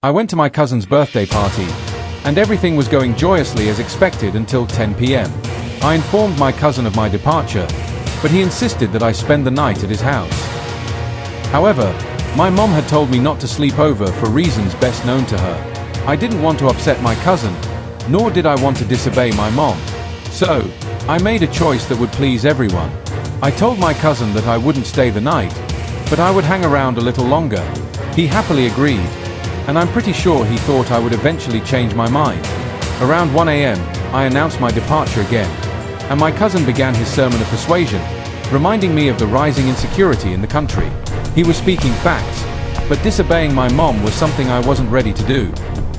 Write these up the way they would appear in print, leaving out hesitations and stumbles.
I went to my cousin's birthday party, and everything was going joyously as expected until 10 p.m. I informed my cousin of my departure, but he insisted that I spend the night at his house. However, my mom had told me not to sleep over for reasons best known to her. I didn't want to upset my cousin, nor did I want to disobey my mom. So, I made a choice that would please everyone. I told my cousin that I wouldn't stay the night, but I would hang around a little longer. He happily agreed, and I'm pretty sure he thought I would eventually change my mind. Around 1 a.m., I announced my departure again, and my cousin began his sermon of persuasion, reminding me of the rising insecurity in the country. He was speaking facts, but disobeying my mom was something I wasn't ready to do.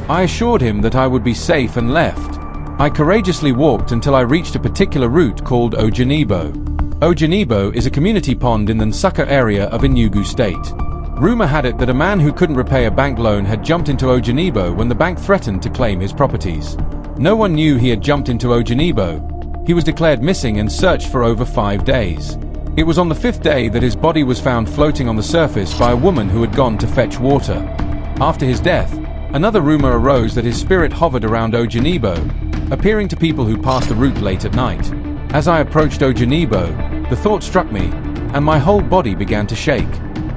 I assured him that I would be safe and left. I courageously walked until I reached a particular route called Ojanebo. Ojanebo is a community pond in the Nsukka area of Enugu State. Rumor had it that a man who couldn't repay a bank loan had jumped into Ojanebo when the bank threatened to claim his properties. No one knew he had jumped into Ojanebo. He was declared missing and searched for over 5 days. It was on the 5th day that his body was found floating on the surface by a woman who had gone to fetch water. After his death, another rumor arose that his spirit hovered around Ojanebo, appearing to people who passed the route late at night. As I approached Ojanebo, the thought struck me, and my whole body began to shake.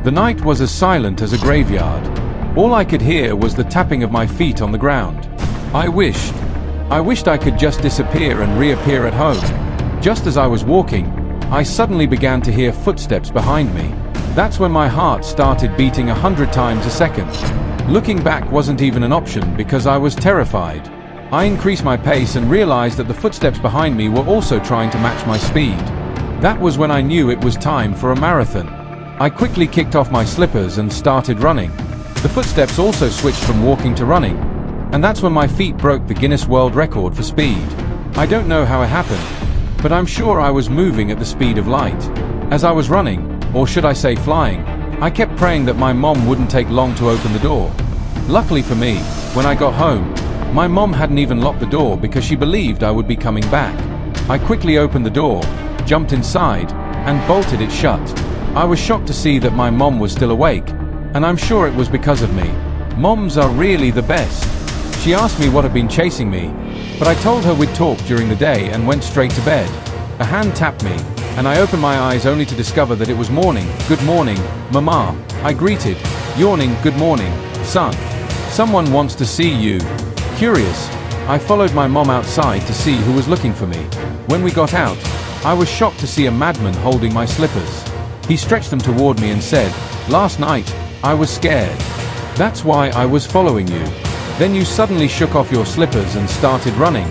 The night was as silent as a graveyard. All I could hear was the tapping of my feet on the ground. I wished I could just disappear and reappear at home. Just as I was walking, I suddenly began to hear footsteps behind me. That's when my heart started beating 100 times a second. Looking back wasn't even an option because I was terrified. I increased my pace and realized that the footsteps behind me were also trying to match my speed. That was when I knew it was time for a marathon. I quickly kicked off my slippers and started running. The footsteps also switched from walking to running, and that's when my feet broke the Guinness World Record for speed. I don't know how it happened, but I'm sure I was moving at the speed of light. As I was running, or should I say flying, I kept praying that my mom wouldn't take long to open the door. Luckily for me, when I got home, my mom hadn't even locked the door because she believed I would be coming back. I quickly opened the door, jumped inside, and bolted it shut. I was shocked to see that my mom was still awake, and I'm sure it was because of me. Moms are really the best. She asked me what had been chasing me, but I told her we'd talk during the day and went straight to bed. A hand tapped me, and I opened my eyes only to discover that it was morning. "Good morning, Mama," I greeted, yawning. "Good morning, son. Someone wants to see you." Curious, I followed my mom outside to see who was looking for me. When we got out, I was shocked to see a madman holding my slippers. He stretched them toward me and said, "Last night, I was scared. That's why I was following you. Then you suddenly shook off your slippers and started running."